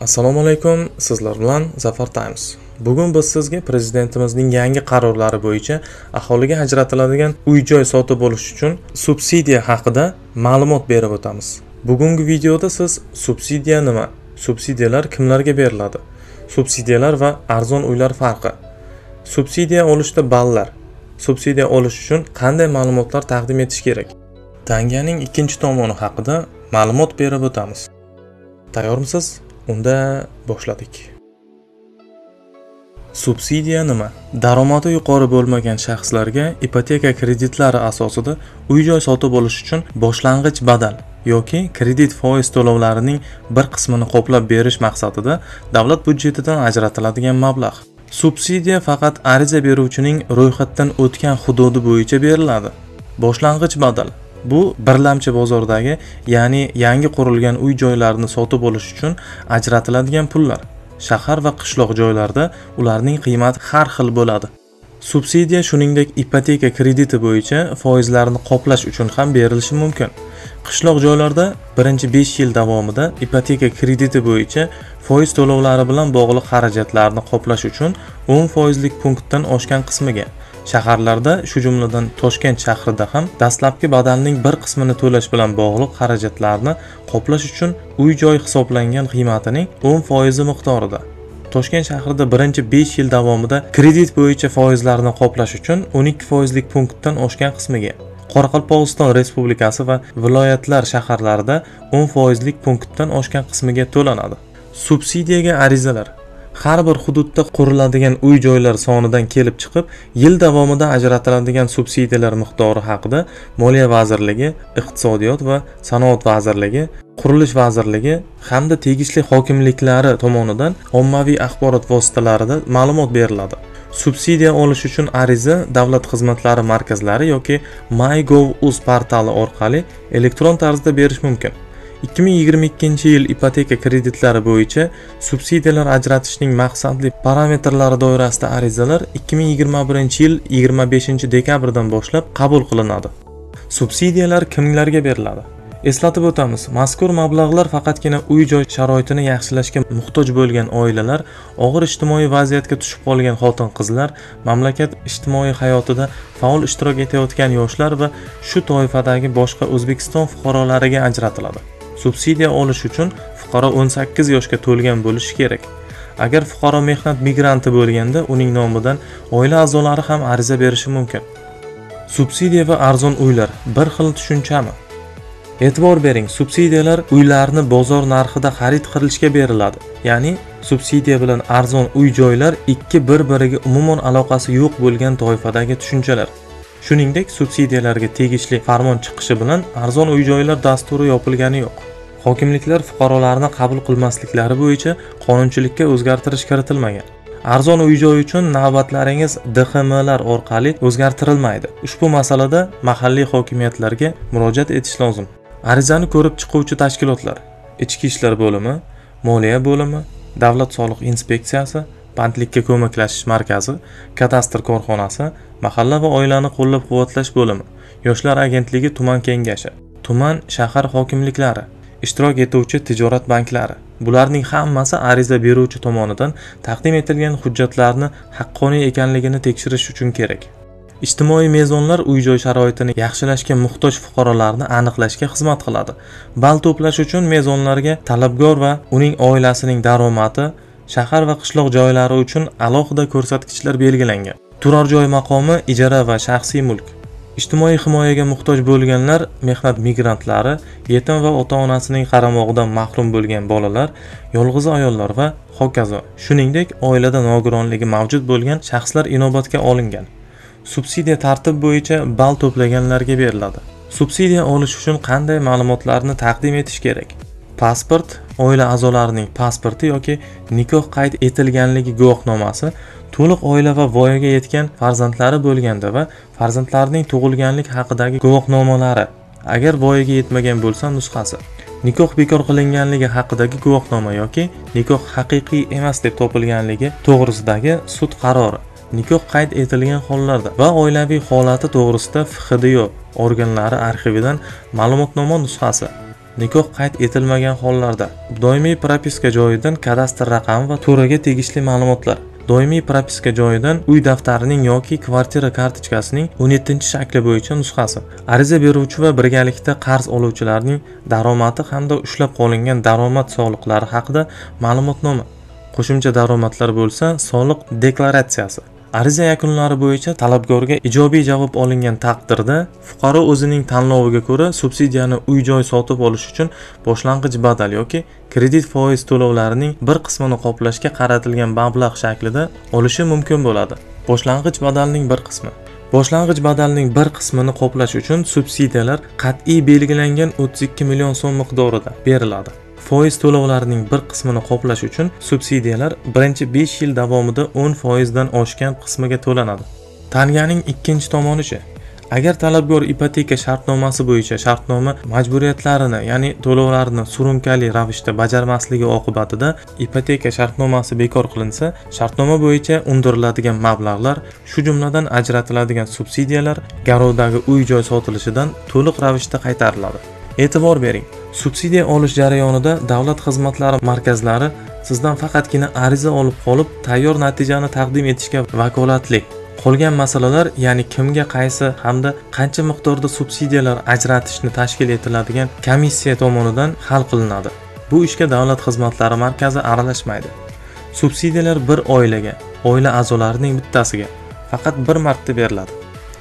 Assalomu alaykum, sizlar bilan Zafar Times. Bugun biz sizga prezidentimizning yangi qarorlari bo'yicha aholiga ajratiladigan uy-joy sotib olish uchun subsidiya haqida ma'lumot berib o'tamiz. Bugungi videoda siz subsidiya nima, subsidiyalar kimlarga beriladi, subsidiyalar va arzon uylar farqi, subsidiya olishda ballar, subsidiya olish uchun qanday ma'lumotlar taqdim etish kerak, tanganing ikkinchi tomoni haqida ma'lumot berib o'tamiz. Tayyormisiz? Unda boshladik. Subsidiya nima? Daromadi yuqori bo'lmagan shaxslarga ipoteka kreditlari asosida uy-joy sotib olish uchun boshlang'ich badal yoki kredit foiz to'lovlarining bir qismini qoplab berish maqsadida davlat budjetidan ajratiladigan mablag'. Subsidiya faqat ariza beruvchining ro'yxatdan o'tgan hududi bo'yicha beriladi. Boshlang'ich badal bu birlamchi bozordagi, ya'ni yangi qurilgan uy-joylarni sotib olish uchun ajratiladigan pullar. Shahar va qishloq joylarda ularning qiymati har xil bo'ladi. Subsidiya shuningdek ipoteka krediti bo'yicha foizlarni qoplash uchun ham berilishi mumkin. Qishloq joylarda birinchi 5 yil davomida ipoteka krediti bo'yicha foiz to'lovlari bilan bog'liq xarajatlarni qoplash uchun 10% punktdan oshgan qismiga, shaharlarda, shu jumladan Toshkent shahrida ham dastlabki badalning bir qismini to'lash bilan bog'liq xarajatlarni qoplash uchun uy-joy hisoblangan qiymatining 10% miqdorida. Toshkent shahrida birinchi 5 yil davomida kredit bo'yicha foizlarni qoplash uchun 12% punktdan oshgan qismiga, Qoraqalpog'iston Respublikasi va viloyatlar shaharlarida 10% punktdan oshgan qismiga to'lanadi. Subsidiyaga arizalar har bir hududda quriladigan uy-joylar sonidan kelib chiqib, yil davomida ajratiladigan subsidiyalar miqdori haqida Moliya vazirligi, Iqtisodiyot va Sanoat vazirligi, Qurilish vazirligi hamda tegishli hokimliklari tomonidan ommaviy axborot vositalarida ma'lumot beriladi. Subsidiya olish uchun ariza Davlat xizmatlari markazlari yoki MyGov.uz portali orqali elektron tarzda berish mumkin. 2022-yil ipoteka kreditlari bo'yicha subsidiyalar ajratishning maqsadli parametrlari doirasida arizalar 2021-yil 25-dekabrdan boshlab qabul qilinadi. Subsidiyalar kimlarga beriladi? Eslatib o'tamiz, mazkur mablag'lar faqatgina uy-joy sharoitini yaxshilashga muhtoj bo'lgan oilalar, og'ir ijtimoiy vaziyatga tushib qolgan xotin-qizlar, mamlakat ijtimoiy hayotida faol ishtirok etayotgan yoshlar va shu toifadagi boshqa O'zbekiston fuqarolariga ajratiladi. Subsidiya olish uchun fuqaro 18 yoshga to'lgan bo'lishi kerak. Agar fuqaro mehnat migranti bo'lganda, uning nomidan oila a'zolari ham ariza berishi mumkin. Subsidiya va arzon uylar bir xil tushunchami? E'tibor bering, subsidiyalar uylarni bozor narxida xarid qilishga beriladi. Ya'ni subsidiya bilan arzon uy-joylar ikki bir-biriga umuman aloqasi yo'q bo'lgan toifadagi tushunchalar. Shuningdek, subsidiyalarga tegishli farmon chiqishi bilan arzon uy-joylar dasturi yopilgani yo'q. Hokimliklar fuqarolarni qabul qilmasliklari bo'yicha qonunchilikka o'zgartirish kiritilmagan. Arzon uy-joy uchun navbatlaringiz DXMlar orqali o'zgartirilmaydi. Ushbu masalada mahalliy hokimiyatlarga murojaat etish lozim. Arizani ko'rib chiquvchi tashkilotlar: Ichki ishlar bo'limi, Moliya bo'limi, Davlat soliq inspeksiyasi, bandlikka ko'maklashish markazi, kadastr korxonasi, mahalla va oilani qo'llab-quvvatlash bo'limi, Yoshlar agentligi tuman kengashi, tuman shahar hokimliklari, ishtirok etuvchi tijorat banklari. Bularning hammasi ariza beruvchi tomonidan taqdim etilgan hujjatlarni haqqoniy ekanligini tekshirish uchun kerak. Ijtimoiy mezonlar uy-joy sharoitini yaxshilashga muhtoj fuqarolarni aniqlashga xizmat qiladi. Ball to'plash uchun mezonlarga talabgor va uning oilasining daromadi, shahar va qishloq joylari uchun alohida ko'rsatkichlar belgilangan. Turar joy maqomi, ijara va shaxsiy mulk. Ijtimoiy himoyaga muhtoj bo'lganlar, mehnat migrantlari, yetim va ota-onasining qaramog'idan mahrum bo'lgan bolalar, yolg'iz ayollar va hokazo. Shuningdek, oilada nogironligi mavjud bo'lgan shaxslar inobatga olingan. Subsidiya tartib bo'yicha ball to'plaganlarga beriladi. Subsidiya olish uchun qanday ma'lumotlarni taqdim etish kerak? Pasport, oila a'zolarining pasporti yoki nikoh qayd etilganligi guvohnomasi, to'liq oila va voyaga yetgan farzandlari bo'lganda va farzandlarining tug'ilganlik haqidagi guvohnomalari, agar voyaga yetmagan bo'lsa nusxasi, nikoh bekor qilinganligi haqidagi guvohnoma yoki nikoh haqiqiy emas deb topilganligi to'g'risidagi sud qarori, nikoh qayd etilgan hollarda va oilaviy holati to'g'risida FXDYO organlari arxividan ma'lumotnoma nusxasi, nikoh qayd etilmagan hollarda. Doimiy propiska joyidan kadastr raqami va turiga tegishli ma'lumotlar. Doimiy propiska joyidan uy daftarining yoki kvartira kartochkasining 17-shakli bo'yicha nusxasi. Ariza beruvchi va birgalikda qarz oluvchilarning daromadi hamda ushlab qolingan daromad soliqlari haqida ma'lumotnoma. Qo'shimcha daromadlar bo'lsa, soliq deklaratsiyasi. Ariza yakunlari bo'yicha talabgorga ijobiy javob olingan taqdirda fuqaro o'zining tanloviga ko'ra subsidiyani uy-joy sotib olish uchun boshlang'ich badal yoki kredit foiz to'lovlarining bir qismini qoplashga qaratilgan mablag' shaklida olishi mumkin bo'ladi. Boshlang'ich badalning bir qismi. Boshlang'ich badalning bir qismini qoplash uchun subsidiyalar qat'iy belgilangan 32 million so'm miqdorida beriladi. Foiz to'lovlarining bir qismini qoplash uchun subsidiyalar birinchi 5 yil davomida 10% dan oshgan qismiga to'lanadi. Tanganing ikkinchi tomonichi. Agar talabgor ipoteka shartnomasi bo'yicha shartnoma majburiyatlarini, ya'ni to'lovlarni surunkali ravishda bajarmasligi oqibatida ipoteka shartnomasi bekor qilinsa, shartnoma bo'yicha undiriladigan mablag'lar, shu jumladan ajratiladigan subsidiyalar garovdagi uy-joy sotilishidan to'liq ravishda qaytariladi. E'tibor bering. Subsidiya olish jarayonida davlat xizmatlari markazlari sizdan faqatgina ariza olib qolib, tayyor natijani taqdim etishga vakolatli. Qolgan masalalar, ya'ni kimga qaysi hamda qancha miqdorda subsidiyalar ajratishni tashkil etiladigan komissiya tomonidan hal qilinadi. Bu ishga davlat xizmatlari markazi aralashmaydi. Subsidiyalar bir oilaga, oila a'zolarining bittasiga faqat bir marta beriladi.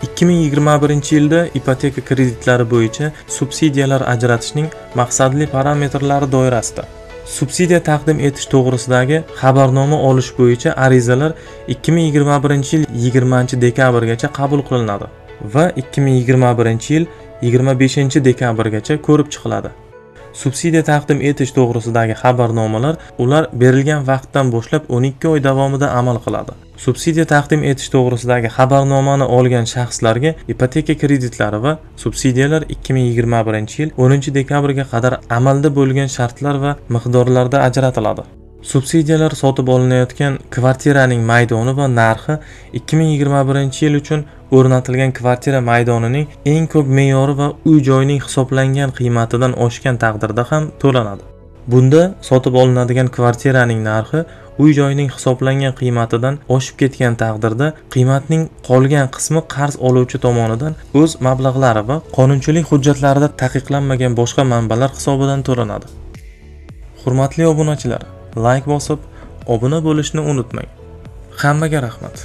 2021-yilda ipoteka kreditlari bo'yicha subsidiyalar ajratishning maqsadli parametrlari doirasida subsidiya taqdim etish to'g'risidagi xabarnoma olish bo'yicha arizalar 2021-yil 20-dekabrgacha qabul qilinadi va 2021-yil 25-dekabrgacha ko'rib chiqiladi. Subsidiya taqdim etish to'g'risidagi xabarnomalar ular berilgan vaqtdan boshlab 12 oy davomida amal qiladi. Subsidiya taqdim etish to'g'risidagi xabarnomani olgan shaxslarga ipoteka kreditlari va subsidiyalar 2021-yil 10-dekabrga qadar amalda bo'lgan shartlar va miqdorlarda ajratiladi. Subsidiyalar sotib olinayotgan kvartiraning maydoni va narxi 2021-yil uchun o'rnatilgan kvartira maydonining eng ko'p me'yori va uy-joyning hisoblangan qiymatidan oshgan taqdirda ham to'lanadi. Bunda sotib olinadigan kvartiraning narxi uy-joyning hisoblangan qiymatidan oshib ketgan taqdirda qiymatning qolgan qismi qarz oluvchi tomonidan o'z mablag'lari va qonunchilik hujjatlarida taqiqlanmagan boshqa manbalar hisobidan to'lanadi. Hurmatli obunachilar, like bosib, obuna bo'lishni unutmang. Hammaga rahmat.